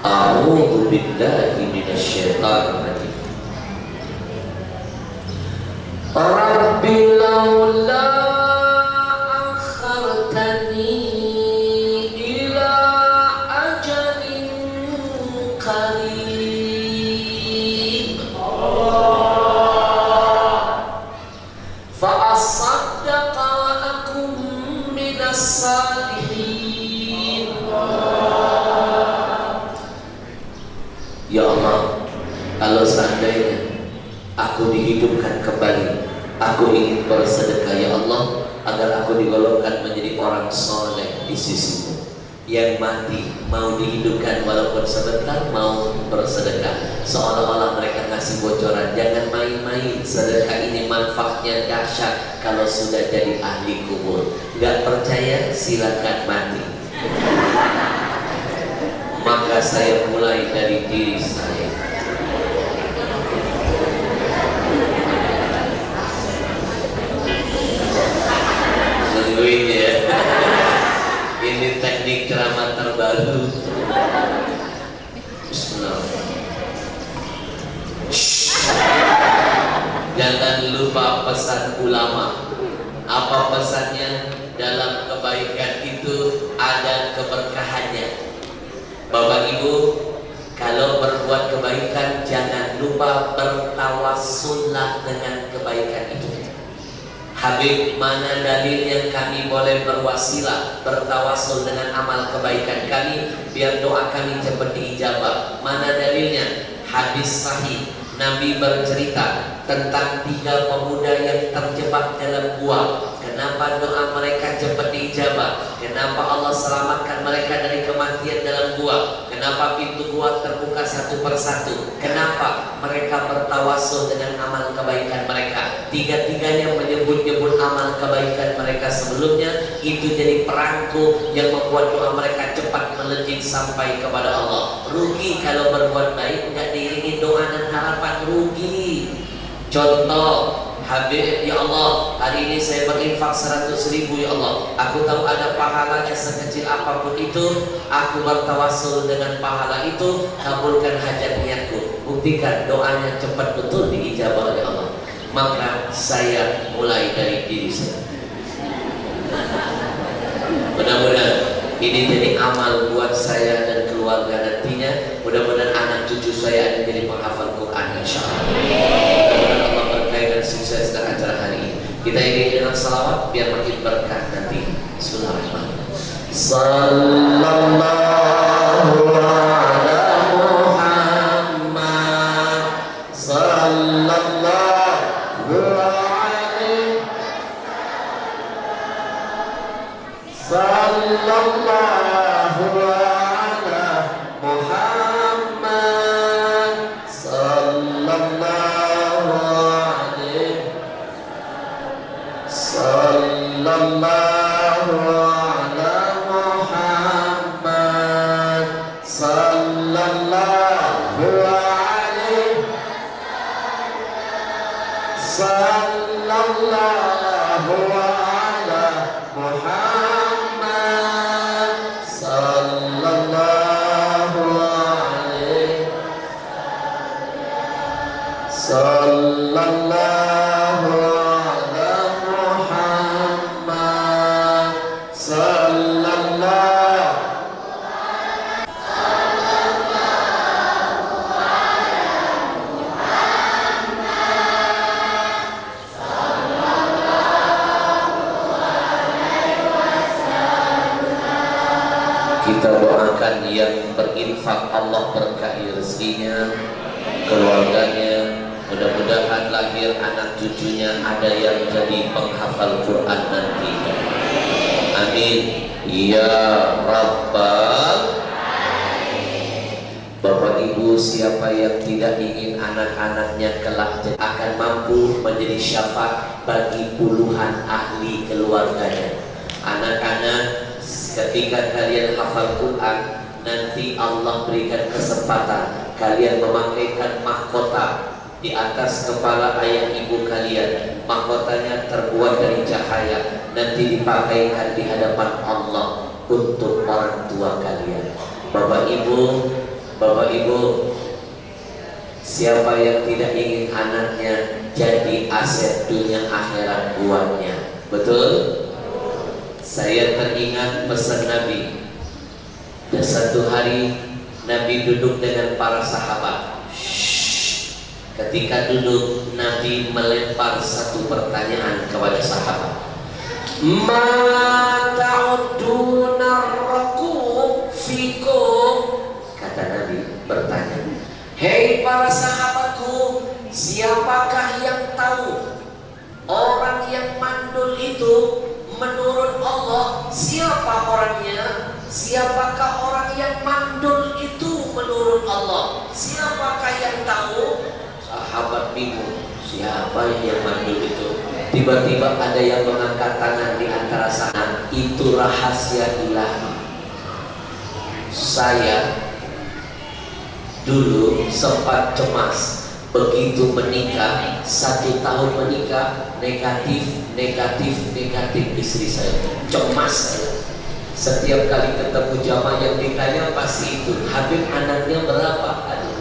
A'udzu billahi minasyaitonir rajim. Rabbi laula akhartani ila ajalin qarib fa asaddaqa wa akum minas salihin. Ya Allah, kalau seandainya aku dihidupkan kembali, aku ingin bersedekah ya Allah, agar aku digolongkan menjadi orang soleh di sisimu. Yang mati mau dihidupkan walaupun sebentar, mau bersedekah. Seolah-olah mereka ngasih bocoran, jangan main-main, sedekah ini manfaatnya dahsyat kalau sudah jadi ahli kubur. Gak percaya? Silakan mati. Maka saya mulai dari diri saya. Nungguin ya. Ini teknik ceramah terbaru. Bismillah. Jangan lupa pesan ulama. Apa pesannya? Dalam kebaikan itu ada keberkahannya. Bapak Ibu, kalau berbuat kebaikan jangan lupa bertawassullah dengan kebaikan itu. Habib, mana dalil yang kami boleh berwasilah, bertawassul dengan amal kebaikan kami biar doa kami cepat diijabah? Mana dalilnya? Hadis sahih, Nabi bercerita tentang 3 pemuda yang terjebak dalam gua. Kenapa doa mereka cepat diijabah? Kenapa Allah selamatkan mereka dari kematian dalam gua? Kenapa pintu gua terbuka satu persatu? Kenapa? Mereka bertawassul dengan amal kebaikan mereka. Tiga-tiganya menyebut-nyebut amal kebaikan mereka sebelumnya. Itu jadi perangko yang membuat doa mereka cepat melejit sampai kepada Allah. Rugi kalau berbuat baik nggak diiringi doa dan harapan, rugi. Contoh, Habib, ya Allah, hari ini saya berinfak 100.000 ya Allah. Aku tahu ada pahalanya sekecil apapun itu. Aku bertawassul dengan pahala itu, kabulkan hajat niatku. Buktikan doanya cepat betul diijabah oleh Allah. Maka saya mulai dari diri saya. Mudah-mudahan ini jadi amal buat saya dan keluarga nantinya. Mudah-mudahan anak cucu saya ada jadi penghafal Quran insyaallah. Mudah-mudahan Allah berkahi dan sukses dengan acara hari ini. Kita ingin dengan salawat biar makin berkah nanti. Bismillahirrahmanirrahim. Sallallahu ala Muhammad. Sallallahu alaihi. Sallallahu ala Muhammad. Sallallahu alaihi. Sallallahu ala Muhammad. Sallallahu alaihi. Sallallahu ala Muhammad sallallahu alaihi sallallahu ala Muhammad sallallahu. Kita doakan yang berinfak Allah berkahi rezekinya, keluarganya, mudah-mudahan lahir anak cucunya ada yang jadi penghafal Quran nanti. Amin ya rabbal. Bapak Ibu, siapa yang tidak ingin anak-anaknya kelak akan mampu menjadi syafaat bagi puluhan ahli keluarganya. Anak-anak, ketika kalian hafal Quran, nanti Allah berikan kesempatan kalian memakaikan mahkota di atas kepala ayah ibu kalian. Mahkotanya terbuat dari cahaya, nanti dipakaikan di hadapan Allah untuk orang tua kalian. Bapak Ibu, siapa yang tidak ingin anaknya jadi aset dunia akhirat buatnya? Betul? Saya teringat pesan Nabi. Dan satu hari Nabi duduk dengan para sahabat. Ketika duduk, Nabi melempar satu pertanyaan kepada sahabat. Ma ta'uduna rakum fikum? Kata Nabi bertanya, hei para sahabatku, siapakah yang tahu orang yang mandul itu menurut Allah? Siapa orangnya? Siapakah orang yang mandul itu menurut Allah? Siapakah yang tahu? Sahabat bingung, siapa yang mandul itu? Tiba-tiba ada yang mengangkat tangan di antara sana. Itu rahasia ilahi. Saya dulu sempat cemas. Begitu menikah, 1 tahun menikah, negatif istri saya. Cemas saya. Setiap kali ketemu jamaah yang ditanya pasti itu, Habib anaknya berapa? Aduh,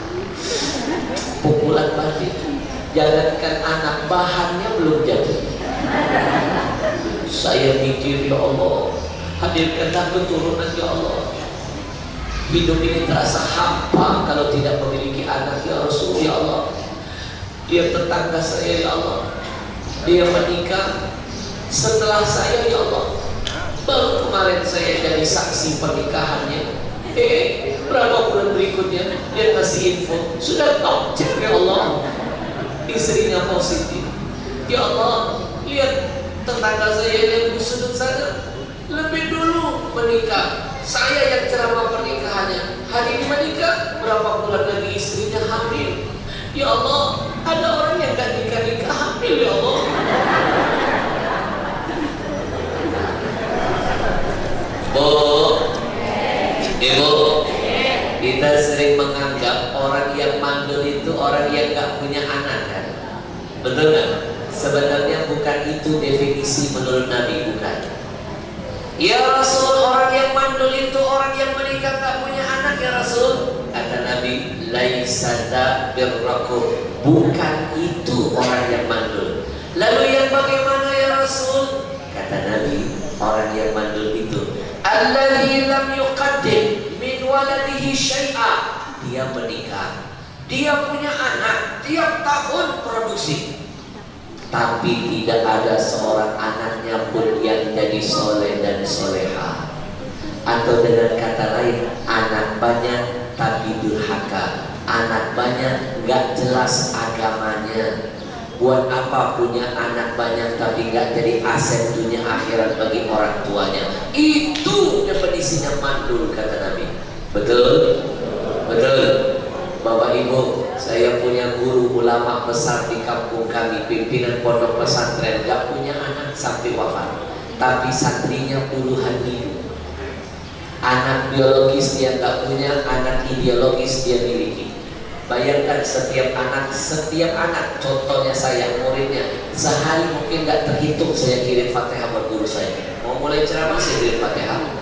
pukulan balik. Jangankan anak, bahannya belum jadi. Saya mikir, ya Allah, hadirkanlah keturunan ya Allah. Hidup ini terasa hampa kalau tidak memiliki anak ya Rasul ya Allah. Dia tetangga saya ya Allah, dia menikah setelah saya ya Allah. Baru kemarin saya jadi saksi pernikahannya. Berapa bulan berikutnya dia kasih info, sudah tokcer ya Allah, istrinya positif. Ya Allah, lihat tetangga saya yang di sudut sana lebih dulu menikah. Saya yang ceramah pernikahannya, hari ini menikah, berapa bulan lagi istrinya hamil. Ya Allah, ada orang yang gak nikah-nikah hamil ya Allah. Ibu, kita sering menganggap orang yang mandul itu orang yang gak punya anak kan? Betul gak? Sebenarnya bukan itu definisi menurut Nabi, bukan. Ya Rasul, orang yang mandul itu orang yang menikah tak punya anak ya Rasul. Kata Nabi, laisata birrakum, bukan itu orang yang mandul. Lalu yang bagaimana ya Rasul? Kata Nabi, orang yang mandul itu alladzi lam yuqaddim min waladihi syai'a. Dia menikah, dia punya anak, tiap tahun produksi, tapi tidak ada seorang anaknya pun yang jadi soleh dan soleha. Atau dengan kata lain, anak banyak tapi durhaka, anak banyak gak jelas agamanya. Buat apa punya anak banyak tapi gak jadi aset dunia akhirat bagi orang tuanya? Itu definisinya mandul, kata Nabi. Betul? Betul. Bapak Ibu, saya punya guru ulama besar di kampung kami, pimpinan pondok pesantren, gak punya anak sampai wafat, tapi santrinya puluhan ribu. Anak biologis dia gak punya, anak ideologis dia miliki. Bayangkan setiap anak, contohnya saya, muridnya, sehari mungkin nggak terhitung saya kirim Fatihah buat guru saya. Mau mulai ceramah saya kirim Fatihah,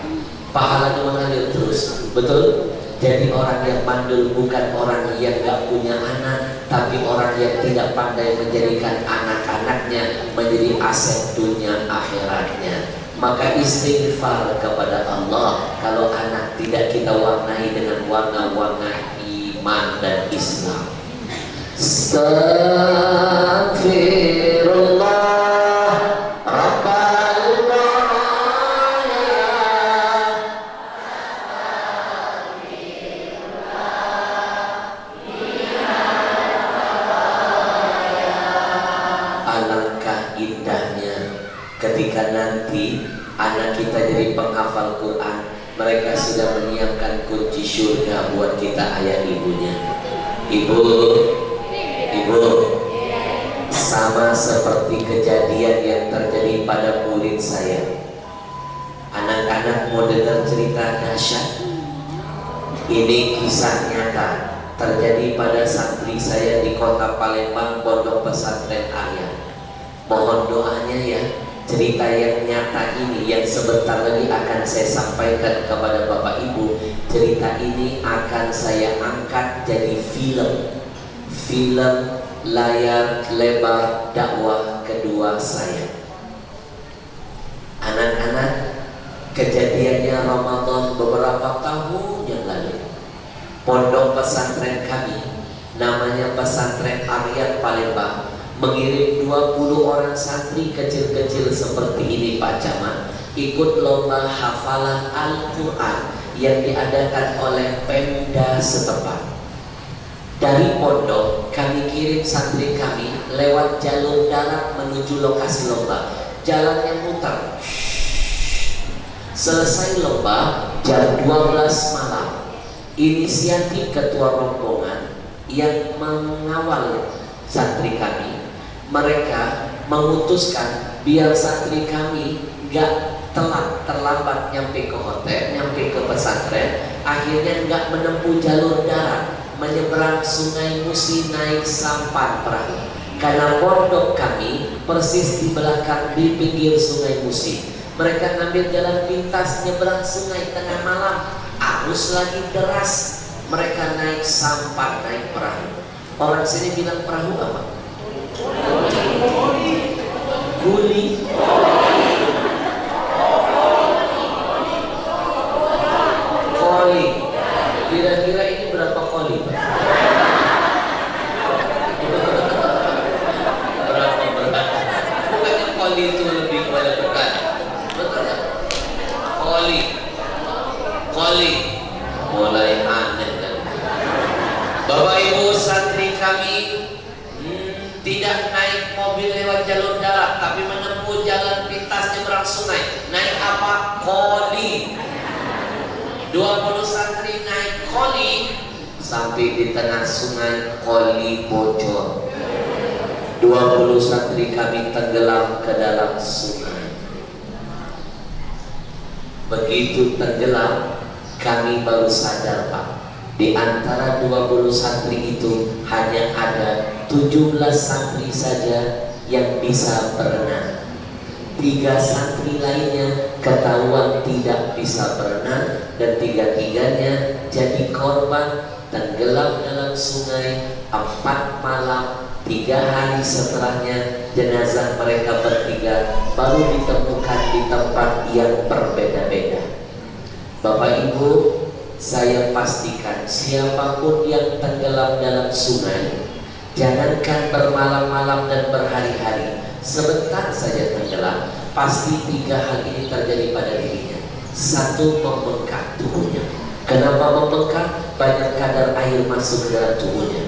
pahalanya mengalir terus, betul? Jadi orang yang mandul bukan orang yang nggak punya anak, tapi orang yang tidak pandai menjadikan anak-anaknya menjadi aset dunia akhiratnya. Maka istighfar kepada Allah kalau anak tidak kita warnai dengan warna-warna iman dan Islam. Astaghfirullah Rabbal baraya. Alangkah indahnya ketika nanti anak kita jadi penghafal Quran, mereka sudah menyiapkan kunci surga buat kita ayah ibunya. Ibu, sama seperti kejadian yang terjadi pada murid saya. Anak-anak mau dengar cerita dahsyat? Ini kisah nyata terjadi pada santri saya di kota Palembang, Pondok Pesantren Arya. Mohon doanya ya. Cerita yang nyata ini yang sebentar lagi akan saya sampaikan kepada Bapak Ibu. Cerita ini akan saya angkat jadi film layar lebar dakwah kedua saya. Anak-anak, kejadiannya Ramadan beberapa tahun yang lalu. Pondok pesantren kami, namanya Pesantren Arya Palembang, mengirim 20 orang santri kecil-kecil seperti ini Pak Camat, ikut lomba hafalan Al-Quran yang diadakan oleh Pemda setempat. Dari pondok kami kirim santri kami lewat jalur darat menuju lokasi lomba. Jalannya muter. Selesai lomba jam 12 malam, inisiatif ketua rombongan yang mengawal santri kami, mereka memutuskan biar santri kami gak terlambat nyampe ke hotel, nyampe ke pesantren, akhirnya gak menempuh jalur darat, menyeberang Sungai Musi naik sampan perahu. Karena pondok kami persis di belakang di pinggir Sungai Musi. Mereka ngambil jalan pintas nyeberang sungai tengah malam, arus lagi deras. Mereka naik sampan, naik perahu. Orang sini bilang perahu apa? Guli. Koli. Kira-kira ini berapa koli, Pak? Berapa berat? Bukannya koli itu lebih kepada berat? Betul ya? Koli. Mulai aneh kan? Bapak Ibu santri kami tidak naik mobil lewat jalur darat, tapi menempuh jalan pintas nyeberang sungai. Naik apa? Koli. 20 santri naik koli, sampai di tengah sungai koli bocor. 20 santri kami tenggelam ke dalam sungai. Begitu tenggelam, kami baru sadar, Pak. Di antara 20 santri itu hanya ada 17 santri saja yang bisa berenang. 3 santri lainnya ketahuan tidak bisa berenang, dan 3-tiganya jadi korban tenggelam dalam sungai 4 malam. 3 hari setelahnya jenazah mereka bertiga baru ditemukan di tempat yang berbeda-beda. Bapak Ibu, saya pastikan siapapun yang tenggelam dalam sungai, jangankan bermalam-malam dan berhari-hari, sebentar saja tenggelam, pasti 3 hal ini terjadi pada dirinya. 1, membengkak tubuhnya. Kenapa membengkak? Banyak kadar air masuk ke dalam tubuhnya.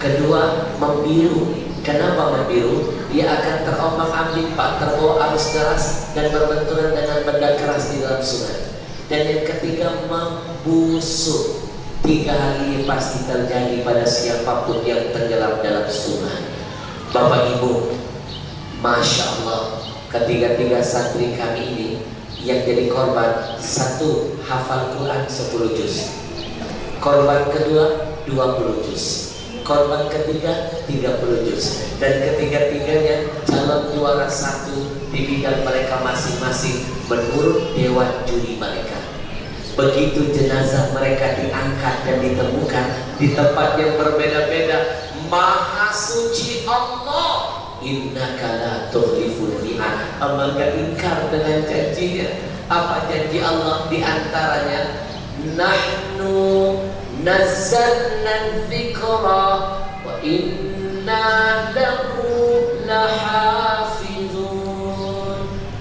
2, membiru. Kenapa membiru? Dia akan terombang-ambing, Pak, terbawa arus deras dan berbenturan dengan benda keras di dalam sungai. Dan yang ketiga, membusuk. 3 hal ini pasti terjadi pada siapapun yang tenggelam dalam sungai. Bapak Ibu, Masya Allah, ketiga-tiga santri kami ini yang jadi korban, 1 hafal Quran 10 juz, korban kedua 20 juz, Korban ketiga 30 juz. Dan ketiga-tiganya calon juara satu di bidang mereka masing-masing menurut dewan juri mereka. Begitu jenazah mereka diangkat dan ditemukan di tempat yang berbeda-beda, Maha suci Allah, innaka la tukhliful mi'ad. Allah gak ingkar dengan janjinya. Apa janji Allah? Di antaranya, nahnu nazzalna dzikra wa inna lahu lahafizun.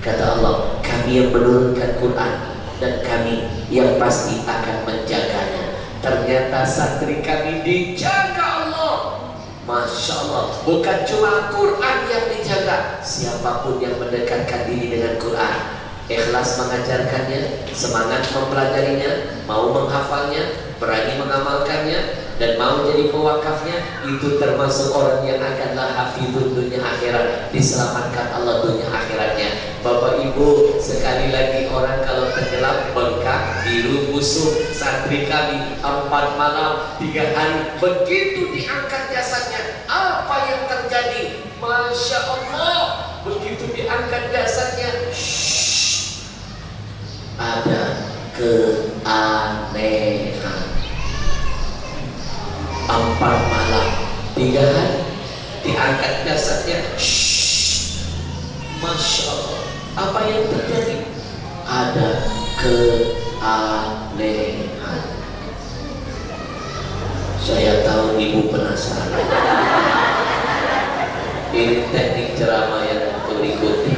Kata Allah, kami yang menurunkan Quran dan kami yang pasti akan menjaganya. Ternyata santri kami dijaga Allah. Masya Allah, bukan cuma Quran yang dijaga, siapapun yang mendekatkan diri dengan Quran, ikhlas mengajarkannya, semangat mempelajarinya, mau menghafalnya, berani mengamalkannya, dan mau jadi pewakafnya, itu termasuk orang yang akanlah hafidun dunia akhirat, diselamatkan Allah dunia akhiratnya. Bapak Ibu, sekali lagi, orang kalau tenggelam bengkak, biru, busuk. Santri kami 4 malam 3 hari, begitu diangkat jasadnya, apa yang terjadi? Masya Allah, begitu diangkat jasadnya, ada keanehan. 4 malam 3 hari diangkat jasadnya, Masya Allah, apa yang terjadi? Ada keanehan. Saya tahu Ibu penasaran. Ini teknik ceramah yang untuk ikuti.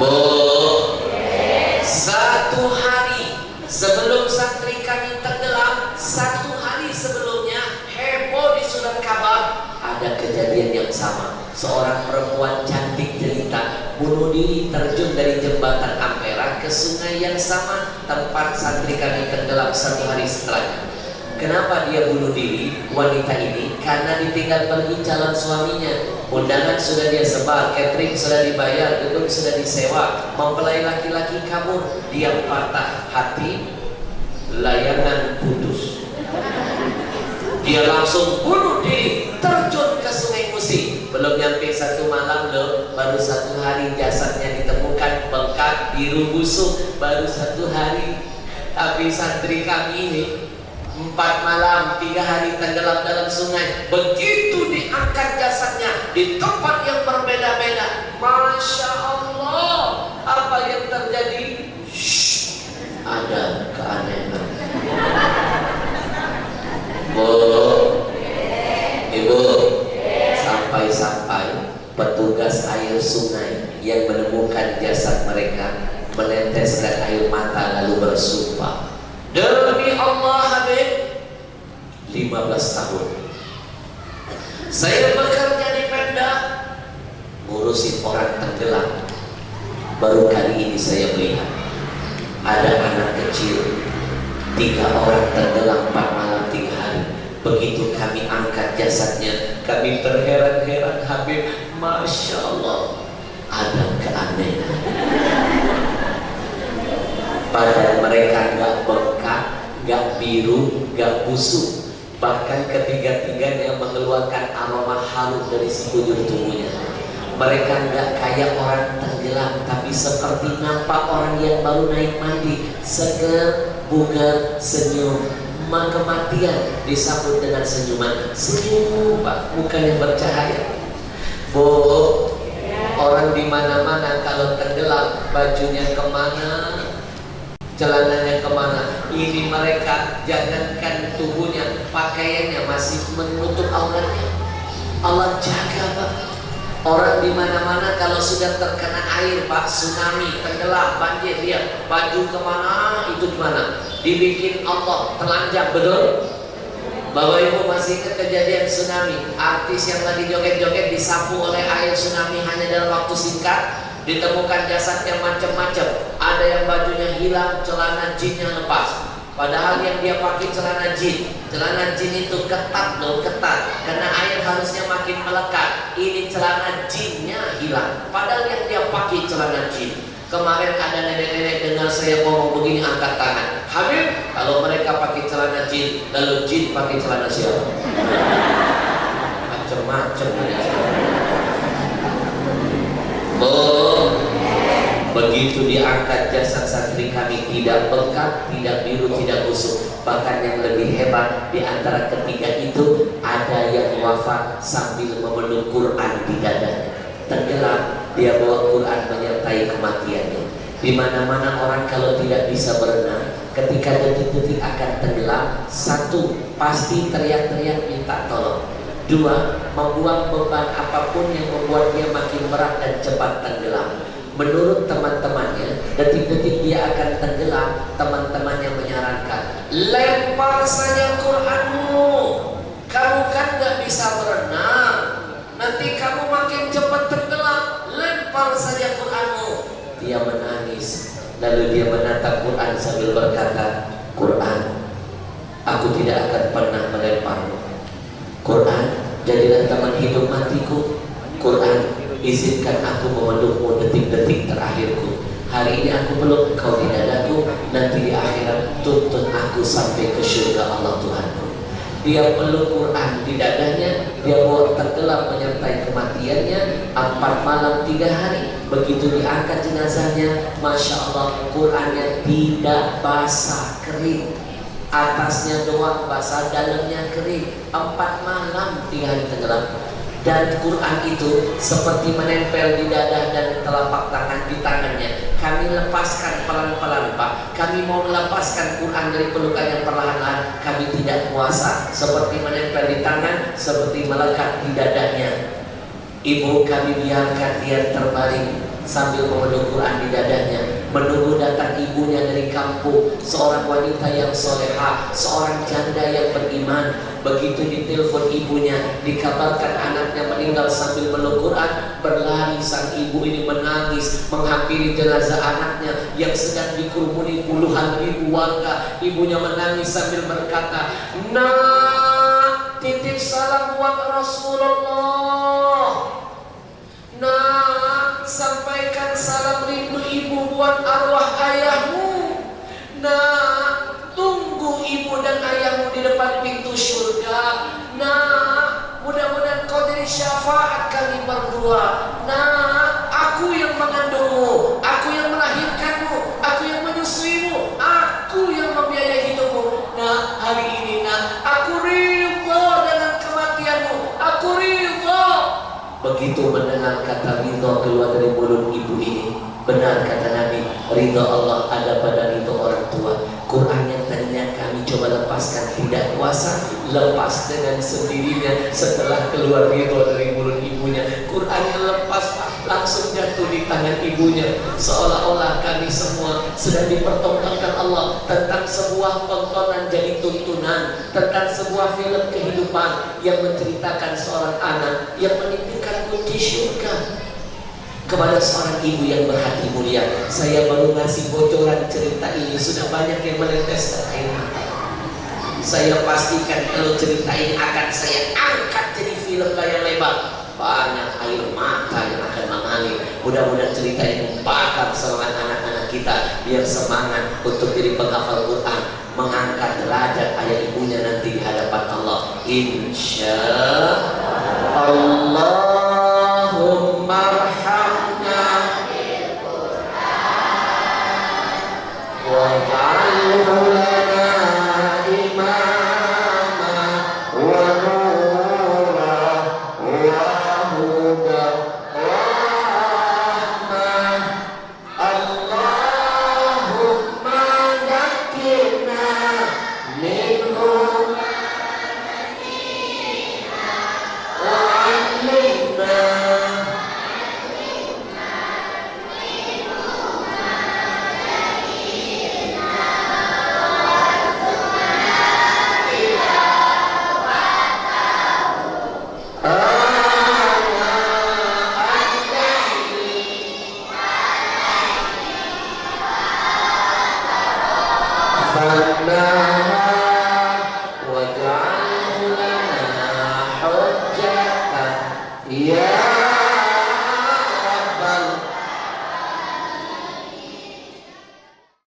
Bu, 1 hari sebelum santri kami tenggelam, 1 hari sebelumnya heboh di surat kabar, ada kejadian yang sama. Seorang perempuan cantik jelita bunuh diri terjun dari jembatan Ampera ke sungai yang sama tempat santri kami tenggelam 1 hari setelahnya. Kenapa dia bunuh diri, wanita ini? Karena ditinggal pergi calon suaminya. Undangan sudah dia sebar, catering sudah dibayar, gedung sudah disewa, mempelai laki-laki kabur, dia patah hati, layangan putus. Dia langsung bunuh diri, terjun ke Sungai Musi. Belum nyampe 1 malam loh, baru 1 hari jasadnya ditemukan, bengkak, biru, busuk, baru 1 hari. Tapi santri kami ini 4 malam 3 hari tenggelam dalam sungai. Begitu diangkat jasadnya di tempat yang berbeda-beda, Masya Allah, apa yang terjadi? Ada keanehan. Bu, Ibu, sampai-sampai petugas air sungai yang menemukan jasad mereka meneteskan air mata lalu bersumpah, demi Allah Habib, 15 tahun saya bekerja di Pemda ngurusin orang tenggelam. Baru kali ini saya melihat ada anak kecil 3 orang tenggelam 4 malam 3 hari. Begitu kami angkat jasadnya, kami terheran-heran Habib, Masya Allah, ada keanehan. Padahal mereka gak bengkak, gak biru, gak busuk, bahkan ketiga-tiganya mengeluarkan aroma harum dari sekujur tubuhnya. Mereka gak kayak orang tenggelam, tapi seperti nampak orang yang baru naik mandi, seger, bugar, senyum. Kematian disambut dengan senyuman, senyum Pak, muka yang bercahaya. Bu, orang di mana-mana kalau tenggelam, bajunya kemana, celananya kemana. Ini mereka jangankan tubuhnya, pakaiannya masih menutup auratnya. Allah jaga Pak. Orang di mana-mana kalau sudah terkena air Pak, tsunami, tenggelam, banjir, dia baju kemana, itu gimana? Dibikin Allah telanjang, betul? Bapak Ibu masih ingat kejadian tsunami? Artis yang lagi joget-joget disapu oleh air tsunami hanya dalam waktu singkat. Ditemukan jasadnya macam-macam. Ada yang bajunya hilang, celana jinnya lepas. Padahal yang dia pakai celana jin. Celana jin itu ketat loh, ketat. Karena air harusnya makin melekat. Ini celana jinnya hilang. Padahal yang dia pakai celana jin. Kemarin ada nenek-nenek dengar saya ngomong begini, angkat tangan. Habib, kalau mereka pakai celana jin, lalu jin pakai celana siapa? Macam-macam ya. Begitu diangkat jasad santri kami tidak bengkak, tidak biru, tidak busuk. Bahkan yang lebih hebat di antara ketiga itu ada yang wafat sambil memeluk Quran di dadanya. Tenggelam, dia bawa Quran menyertai kematiannya. Di mana-mana orang kalau tidak bisa berenang, ketika detik-detik akan tenggelam, satu, pasti teriak-teriak minta tolong. Dua, membuang beban apapun yang membuat dia makin berat dan cepat tenggelam. Menurut teman-temannya, detik-detik dia akan tenggelam, teman-temannya menyarankan, lempar saja Quranmu. Kamu kan gak bisa berenang, nanti kamu makin cepat tenggelam. Lempar saja Quranmu. Dia menangis, lalu dia menatap Quran sambil berkata, Quran, aku tidak akan pernah melemparmu. Quran, jadilah teman hidup matiku. Quran, izinkan aku memelukmu detik-detik terakhirku. Hari ini aku peluk kau di dadaku, nanti di akhirat tuntun aku sampai ke surga Allah Tuhanku. Dia peluk Quran di dadanya, dia bawa tenggelam menyertai kematiannya 4 malam 3 hari. Begitu diangkat jenazahnya, Masya Allah, Qurannya tidak basah kering, atasnya doang basah, dalamnya kering. 4 malam 3 hari tenggelam. Dan Quran itu seperti menempel di dada dan telapak tangan di tangannya. Kami lepaskan pelan-pelan, Pak. Kami mau melepaskan Quran dari pelukannya perlahan-lahan. Kami tidak kuasa. Seperti menempel di tangan, seperti melekat di dadanya. Ibu kami biarkan dia terbaring sambil memeluk Quran di dadanya, menunggu datang ibunya dari kampung, seorang wanita yang soleha, seorang janda yang beriman. Begitu ditelepon ibunya, dikabarkan anaknya meninggal sambil meluk Quran, berlari sang ibu ini menangis menghampiri jenazah anaknya yang sedang dikerumuni puluhan ribu warga. Ibunya menangis sambil berkata, nak, titip salam buat Rasulullah. Nak, sampaikan salam rindu ibu buat arwah ayahmu. Nak, tunggu ibu dan ayahmu di depan pintu surga. Nak, mudah-mudahan kau jadi syafaat kami berdua. Nak, aku yang mengandungmu, aku yang melahirkanmu, aku yang menyusuimu, aku yang membiayai hidupmu. Nak, hari ini nak, aku ridho dengan kematianmu. Aku ridho. Begitu mendengar kata ridho keluar dari mulut ibu ini, benar kata Nabi, ridho Allah ada pada ridho orang tua. Quran yang tadinya kami coba lepaskan tidak kuasa, lepas dengan sendirinya setelah keluar ridho dari mulut ibunya. Quran yang lepas, Pak, langsung jatuh di tangan ibunya. Seolah-olah kami semua sedang dipertontonkan Allah tentang sebuah tontonan jadi tuntunan, tentang sebuah film kehidupan yang menceritakan seorang anak yang menimpikan kunci surga kepada seorang ibu yang berhati mulia. Saya baru ngasih bocoran cerita ini, sudah banyak yang menetes air mata. Saya pastikan kalau cerita ini akan saya angkat jadi film layar lebar, banyak air mata yang akan mengalir. Mudah-mudahan cerita ini membakar semangat anak-anak kita biar semangat untuk jadi penghafal Quran, mengangkat derajat ayah ibunya nanti di hadapan Allah. Insya Allah.